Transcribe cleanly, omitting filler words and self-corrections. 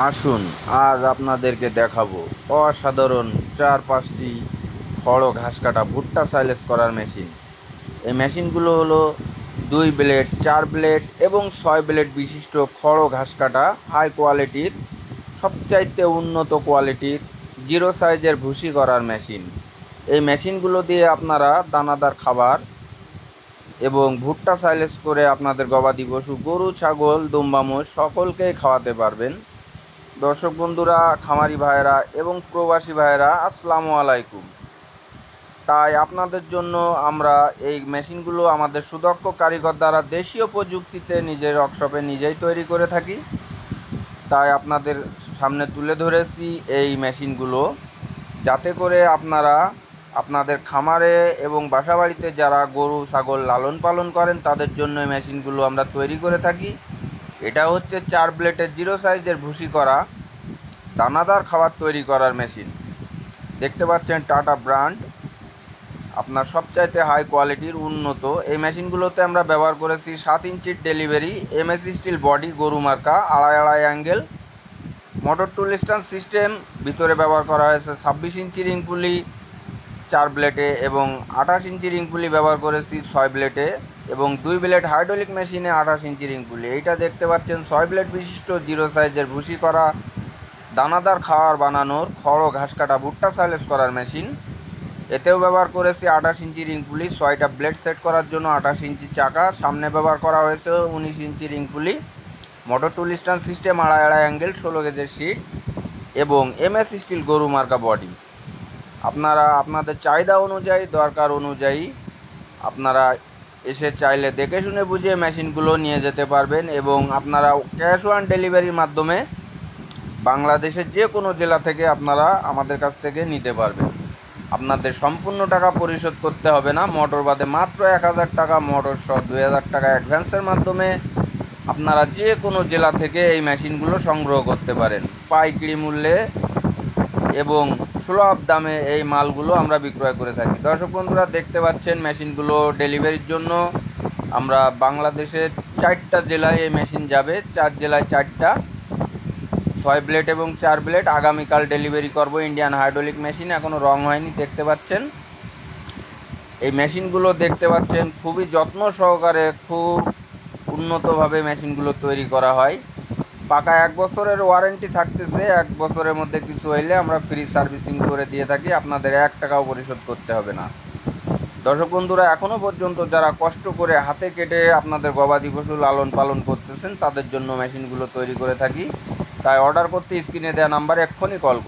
আসুন আজ আপনাদেরকে দেখাবো অসাধারণ 4-5টি খড় ঘাস কাটা ভুট্টা সাইলেজ করার মেশিন। এই মেশিনগুলো হলো 2 ব্লেড, 4 ব্লেড এবং 6 ব্লেড বিশিষ্ট খড় ঘাস কাটা হাই কোয়ালিটির, সবচাইতে উন্নত কোয়ালিটির জিরো সাইজের ভুসি করার মেশিন। এই মেশিনগুলো দিয়ে আপনারা দানাদার খাবার এবং ভুট্টা সাইলেজ করে আপনাদের গবাদি পশু, গরু, ছাগল, দুম্বা মোষ সকলকেই খাওয়াতে পারবেন। দর্শক বন্ধুরা, খামারি ভাইয়েরা এবং প্রবাসী ভাইয়েরা, আসসালামু আলাইকুম। তাই আপনাদের জন্য আমরা এই মেশিনগুলো আমাদের সুদক্ষ কারিগর দ্বারা দেশীয় প্রযুক্তিতে নিজের ওয়ার্কশপে নিজেই তৈরি করে থাকি। তাই আপনাদের সামনে তুলে ধরেছি এই মেশিনগুলো, যাতে করে আপনারা আপনাদের খামারে এবং বাসাবাড়িতে যারা গরু ছাগল লালন পালন করেন তাদের জন্য এই মেশিনগুলো আমরা তৈরি করে থাকি। এটা হচ্ছে 4 ব্লেডের জিরো সাইজের ভুসি করা দানাদার খাবার তৈরি করার মেশিন। দেখতে পাচ্ছেন টাটা ব্র্যান্ড, আপনার সবচাইতে হাই কোয়ালিটির উন্নত। এই মেশিনগুলোতে আমরা ব্যবহার করেছি 7 ইঞ্চির ডেলিভারি এমএস স্টিল বডি, গরু মার্কা, আড়াই আড়াই অ্যাঙ্গেল মোটর টুল স্ট্যান্ড সিস্টেম। ভিতরে ব্যবহার করা হয়েছে 26 ইঞ্চি রিং পুলি 4 ব্লেডে এবং 28 ইঞ্চি রিং পুলি ব্যবহার করেছি 6 ব্লেডে এবং 2 ব্লেড হাইড্রোলিক মেশিনে 28 ইঞ্চি রিং পুলি। এইটা দেখতে পাচ্ছেন 6 ব্লেড বিশিষ্ট জিরো সাইজের ভুসি করা দানাদার খাবার বানানোর খড় ঘাস কাটা ভুট্টা সাইলেজ করার মেশিন। এতেও ব্যবহার করেছি 28 ইঞ্চি রিং পুলি, 6টা ব্লেড সেট করার জন্য 28 ইঞ্চি চাকা, সামনে ব্যবহার করা হয়েছে 19 ইঞ্চি রিং পুলি, মোটর টুল স্ট্যান্ড সিস্টেম, আড়াই আড়াই অ্যাঙ্গেল, 16 গেজের শিট এবং এমএস স্টিল গরু মার্কা বডি। আপনারা আপনাদের চাহিদা অনুযায়ী, দরকার অনুযায়ী আপনারা এসে চাইলে দেখে শুনে বুঝে মেশিনগুলো নিয়ে যেতে পারবেন এবং আপনারা ক্যাশ অন ডেলিভারির মাধ্যমে বাংলাদেশের যে কোনো জেলা থেকে আপনারা আমাদের কাছ থেকে নিতে পারবেন। আপনাদের সম্পূর্ণ টাকা পরিশোধ করতে হবে না, মোটর বাদে মাত্র 1000 টাকা, মোটর সহ 2000 টাকা অ্যাডভান্সের মাধ্যমে আপনারা যে কোনো জেলা থেকে এই মেশিনগুলো সংগ্রহ করতে পারেন পাইকারি মূল্যে এবং সুলভ দামে। এই মালগুলো আমরা বিক্রয় করে থাকি। দর্শক বন্ধুরা, দেখতে পাচ্ছেন মেশিনগুলো ডেলিভারির জন্য আমরা বাংলাদেশের 4টা জেলায় এই মেশিন যাবে, 4 জেলায় 4টা 6 ব্লেড এবং 4 ব্লেড। আগামীকাল ডেলিভারি করব। ইন্ডিয়ান হাইড্রোলিক মেশিন, এখনও রং হয়নি। দেখতে পাচ্ছেন এই মেশিনগুলো, দেখতে পাচ্ছেন খুবই যত্ন সহকারে, খুব উন্নতভাবে মেশিনগুলো তৈরি করা হয়। পাকা 1 বছরের ওয়ারেন্টি থাকতেছে। 1 বছরের মধ্যে কিছু হইলে আমরা ফ্রি সার্ভিসিং করে দিয়ে থাকি, আপনাদের 1 টাকাও পরিশোধ করতে হবে না। দর্শক বন্ধুরা, এখনও পর্যন্ত যারা কষ্ট করে হাতে কেটে আপনাদের গবাদি পশু লালন পালন করতেছেন তাদের জন্য মেশিনগুলো তৈরি করে থাকি। তাই অর্ডার করতে স্ক্রিনে দেওয়া নাম্বারে এক্ষুনি কল করুন।